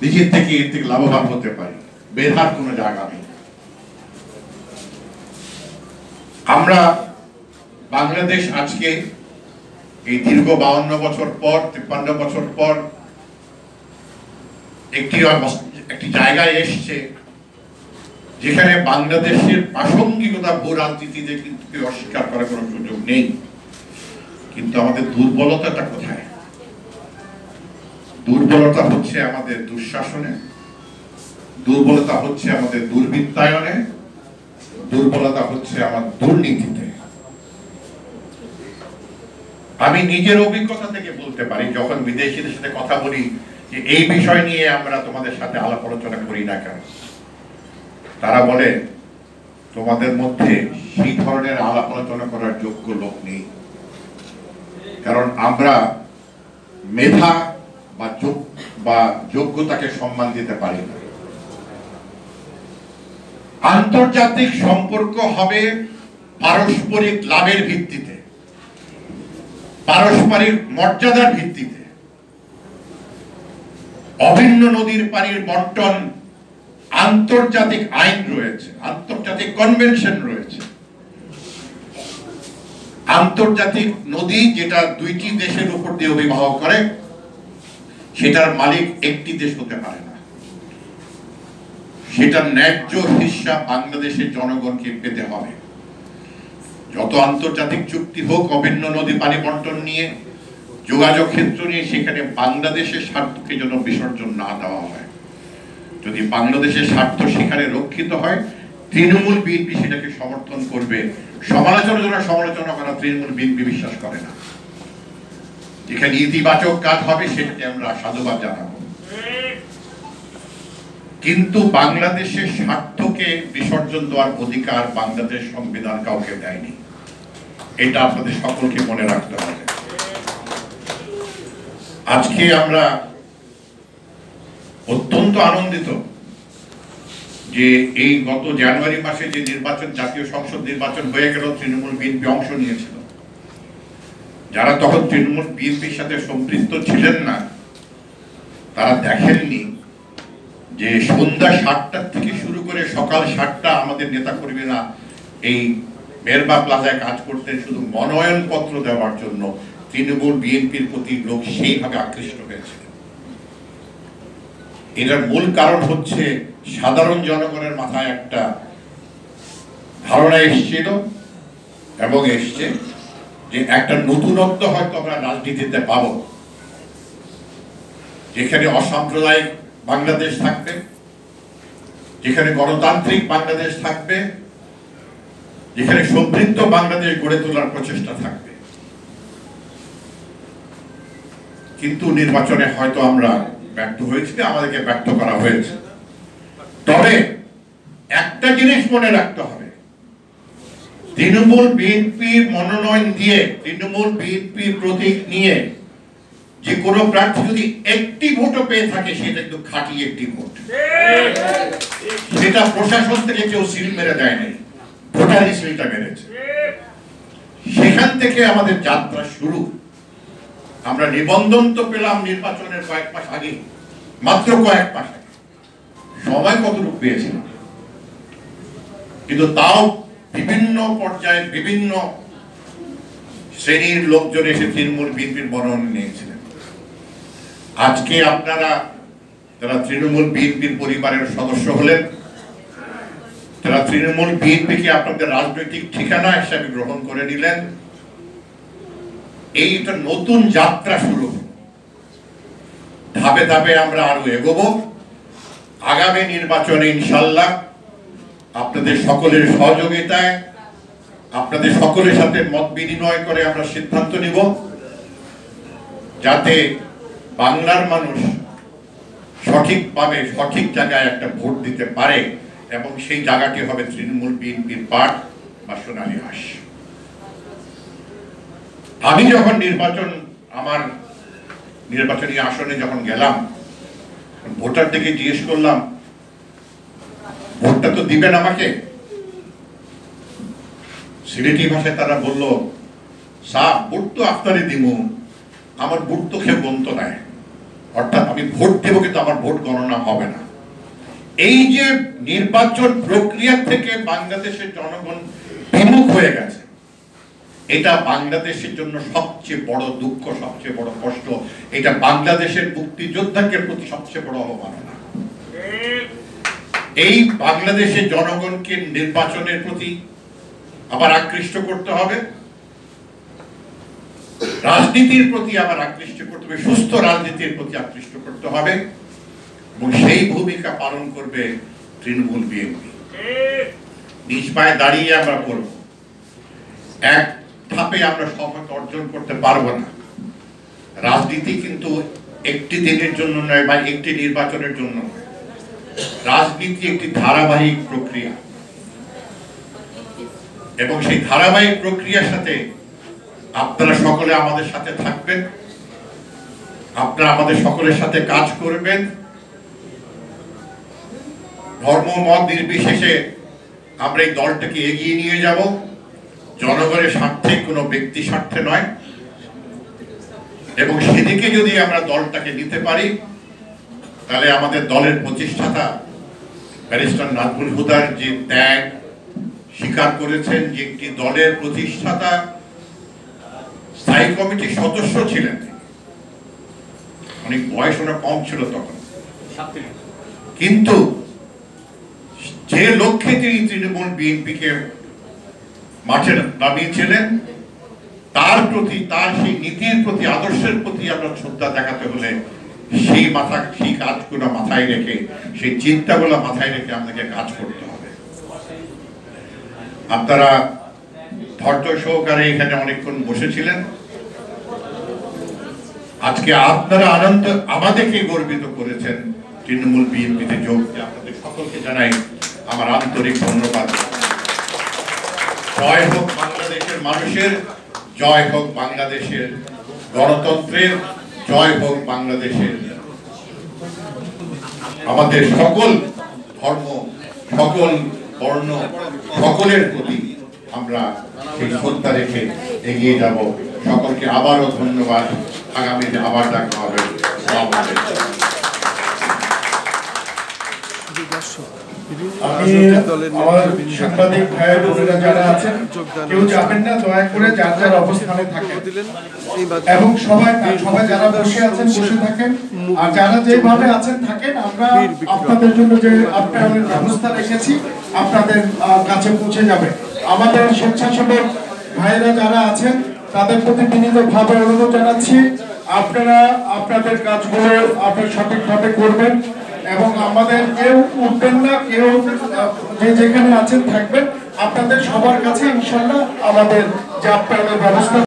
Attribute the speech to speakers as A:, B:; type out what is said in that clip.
A: নিজের থেকে এর থেকে লাভবান হতে পারি, বেধার কোনো জায়গা নেই। আমরা বাংলাদেশ আজকে এই দীর্ঘ 52 বছর পর, 53 বছর পর একটি জায়গায় এসছে যেখানে বাংলাদেশের প্রাসঙ্গিকতা ভূ রাজনীতিতে কিন্তু অস্বীকার করার কোনো সুযোগ নেই। কিন্তু আমাদের দুর্বলতাটা কোথায়? দুর্বলতা হচ্ছে আমাদের দুঃশাসনে, দুর্বলতা হচ্ছে আমাদের দুর্বৃত্তায়নে, দুর্বলতা হচ্ছে আমার দুর্নীতিতে। আমি নিজের অভিজ্ঞতা থেকে বলতে পারি, যখন বিদেশিদের সাথে কথা বলি যে এই বিষয় নিয়ে আমরা তোমাদের সাথে আলাপ আলোচনা করি না কেন, তারা বলে তোমাদের মধ্যে সেই ধরনের আলাপ আলোচনা করার যোগ্য লোক নেই, কারণ আমরা মেধা বা যোগ্যতাকে সম্মান দিতে পারি না। আন্তর্জাতিক সম্পর্ক হবে পারস্পরিক লাভের ভিত্তিতে, পারস্পরিক মর্যাদার ভিত্তিতে। অভিন্ন নদীর পানির বন্টন আন্তর্জাতিক আইন রয়েছে, আন্তর্জাতিক কনভেনশন রয়েছে। আন্তর্জাতিক নদী যেটা দুইটি দেশের উপর দিয়ে অভিবাহ করে, সেটার মালিক একটি দেশ হতে পারে না। সেটার ন্যায্য হিস্সা বাংলাদেশের জনগণকে পেতে হবে। যত আন্তর্জাতিক চুক্তি হোক অভিন্ন নদী পানি বন্টন নিয়ে, যোগাযোগ ক্ষেত্র নিয়ে, সেখানে বাংলাদেশের স্বার্থকে যেন বিসর্জন না দেওয়া হয়। যদি বাংলাদেশের স্বার্থ সেখানে রক্ষিত হয়, তৃণমূল বিএনপি সেটাকে সমর্থন করবে। সমালোচনা করা তৃণমূল বিএনপি বিশ্বাস করে না। যেখানে ইতিবাচক কাজ হবে সেটাকে আমরা সাধুবাদ জানাবো, কিন্তু বাংলাদেশের স্বার্থকে বিসর্জন দেওয়ার অধিকার বাংলাদেশ সংবিধান কাউকে দেয়নি। এটা আপনাদের সকলকে মনে রাখতে হবে। আজকে আমরা অত্যন্ত আনন্দিত যে এই গত জানুয়ারি মাসে যে নির্বাচন, জাতীয় সংসদ নির্বাচন হয়ে গেল, তৃণমূল বিএনপি অংশ নিয়েছিল। যারা তখন তৃণমূল বিএনপির সাথে সম্পৃক্ত ছিলেন না, তারা দেখেননি যে সন্ধ্যা 7টা থেকে শুরু করে সকাল 7টা আমাদের নেতা কর্মীরা এই মেরবা প্লাজায় কাজ করতেন শুধু মনোনয়ন পত্র দেওয়ার জন্য। তৃণমূল বিএনপির প্রতি লোক সেইভাবে আকৃষ্ট হয়েছে। এটার মূল কারণ হচ্ছে সাধারণ জনগণের মাথায় একটা ধারণা এসেছিল এবং এসছে যে একটা নতুনত্ব হয়তো আমরা রাজনীতিতে পাবো, যেখানে অসাম্প্রদায়িক বাংলাদেশ থাকবে, যেখানে গণতান্ত্রিক বাংলাদেশ থাকবে, যেখানে সমৃদ্ধ বাংলাদেশ গড়ে তোলার প্রচেষ্টা থাকবে। কিন্তু নির্বাচনে হয়তো আমরা ব্যর্থ হয়েছি, আমাদেরকে ব্যর্থ করা হয়েছে। তবে একটা জিনিস মনে রাখতে হবে, তৃণমূল বিএনপি মনোনয়ন দিয়ে, তৃণমূল বিএনপি প্রতীক নিয়ে যে কোনো প্রার্থী যদি একটি ভোটও পেয়ে থাকে, সেটা কিন্তু খাঁটি একটি ভোট। সেটা প্রশাসন থেকে কেউ সিল মেরে দেয় নাই, ভোটারই সিলটা মেরেছে। সেখান থেকে আমাদের যাত্রা শুরু। আমরা নিবন্ধন তো পেলাম নির্বাচনের কয়েক মাস আগে, মাত্র কয়েক মাস আগে। সময় কতটুকু পেয়েছিলাম, কিন্তু তাও বিভিন্ন পর্যায়ে বিভিন্ন শ্রেণীর লোকজন এসে তৃণমূল বিএনপির মনোনয়ন নিয়েছিলেন। আজকে আপনারা যারা তৃণমূল বিএনপির পরিবারের সদস্য হলেন, যারা তৃণমূল বিএনপিকে আপনাদের রাজনৈতিক ঠিকানা হিসাবে গ্রহণ করে নিলেন, এইটা নতুন যাত্রা শুরু। ধাপে ধাপে আমরা আরো এগোবো। আগামী নির্বাচনে ইনশাল্লাহ আপনাদের সকলের সহযোগিতায়, আপনাদের সকলের সাথে মত বিনিময় করে আমরা সিদ্ধান্ত নিব যাতে বাংলার মানুষ সঠিকভাবে সঠিক জায়গায় একটা ভোট দিতে পারে, এবং সেই জায়গাটি হবে তৃণমূল বিএনপির পাট বা সোনালী হাঁস। আমি যখন আমার নির্বাচনী আসনে যখন গেলাম, ভোটার থেকে জিজ্ঞেস করলাম, ভোটটা তো দিবেন আমাকে? সিলেটি ভাষায় তারা বলল, সাপ ভোট তো আপনারই দিব, আমার ভোট তো কেউ গন্ত নাই, অর্থাৎ আমি ভোট দেবো কিন্তু আমার ভোট গণনা হবে না। এই যে নির্বাচন প্রক্রিয়া থেকে বাংলাদেশের জনগণ বিমুখ হয়ে গেছে, এটা বাংলাদেশের জন্য সবচেয়ে বড় দুঃখ, সবচেয়ে বড় কষ্ট। এটা বাংলাদেশের মুক্তিযোদ্ধাদের প্রতি সবচেয়ে বড় অবমাননা। এই বাংলাদেশের জনগণকে নির্বাচনের প্রতি আবার আকৃষ্ট করতে হবে, রাজনীতির প্রতি আবার আকৃষ্ট করতে হবে, সুস্থ রাজনীতির প্রতি আকৃষ্ট করতে হবে, এবং সেই ভূমিকা পালন করবে তৃণমূল বিএনপি। নিজ পায়ে দাঁড়িয়ে আমরা করব, এক ধাপে আমরা সফলতা অর্জন করতে পারবো না। রাজনীতি কিন্তু একটি দিনের জন্য নয় বা একটি নির্বাচনের জন্য নয়। রাজনীতি একটি ধারাবাহিক প্রক্রিয়া, এবং সেই ধারাবাহিক প্রক্রিয়ার সাথে আপনারা সকলে আমাদের সাথে থাকবেন, আপনারা আমাদের সকলের সাথে কাজ করবেন। ধর্ম মত নির্বিশেষে আমরা এই দলটাকে এগিয়ে নিয়ে যাব, জনগণের স্বার্থে, কোনো ব্যক্তি স্বার্থে নয়। এবং সেদিকে যদি আমরা দলটাকে নিতে পারি, তাহলে আমাদের দলের প্রতিষ্ঠাতা ব্যারিস্টার নাজমুল হুদার যে ত্যাগ স্বীকার করেছেন, যে একটি দলের প্রতিষ্ঠাতা স্থায়ী কমিটির সদস্য ছিলেন, অনেক বয়স ওনার কম ছিল তখন, কিন্তু যে লক্ষ্যে তিনি তৃণমূল বিএনপিকে মাঠে নামিয়েছিলেন, তার প্রতি, তার সেই নীতির প্রতি, আদর্শের প্রতি আমরা শ্রদ্ধা দেখাতে হলে সেই কাজগুলো মাথায় রেখে, সেই চিন্তাগুলো মাথায় রেখে আমাদেরকে কাজ করতে হবে। আপনারা ধৈর্য সহকারে এখানে অনেকক্ষণ বসেছিলেন। আজকে আপনারা আনন্দ আমাদেরকে গর্বিত করেছেন তৃণমূল বিএনপিতে যোগ দিয়ে। আপনাদের সকলকে জানাই আমার আন্তরিক ধন্যবাদ। জয় হোক বাংলাদেশের মানুষের, জয় হোক বাংলাদেশের গণতন্ত্রের, জয় হোক বাংলাদেশের আমাদের সকল ধর্ম, সকল বর্ণ, সকলের প্রতি আমরা সেই শ্রদ্ধা রেখে এগিয়ে যাব। সকলকে আবারও ধন্যবাদ। আগামীতে আবার দেখা হবে।
B: আমি আমার সাংবাদিক ভাই বোনেরা যারা আছেন, কেউ যাবেন না, দয়া করে যার যার অবস্থানে থাকেন, এবং সবাই যারা বসে আছেন বসে থাকেন, আর যারা যেভাবে আছেন থাকেন। আমরা আপনাদের জন্য যে আপনাদের ব্যবস্থা রেখেছি আপনাদের কাছে পৌঁছে যাবে। আমাদের স্বেচ্ছাসেবক ভাইরা যারা আছেন তাদের প্রতি বিনীতভাবে অনুরোধ জানাচ্ছি, আপনারা আপনাদের কাজগুলো আপনারা সঠিকভাবে করবেন, এবং আমাদের কেউ উঠবেন না, কেউ যে যেখানে আছেন থাকবেন। আপনাদের সবার কাছে ইনশাআল্লাহ আমাদের যে আপনাদের ব্যবস্থা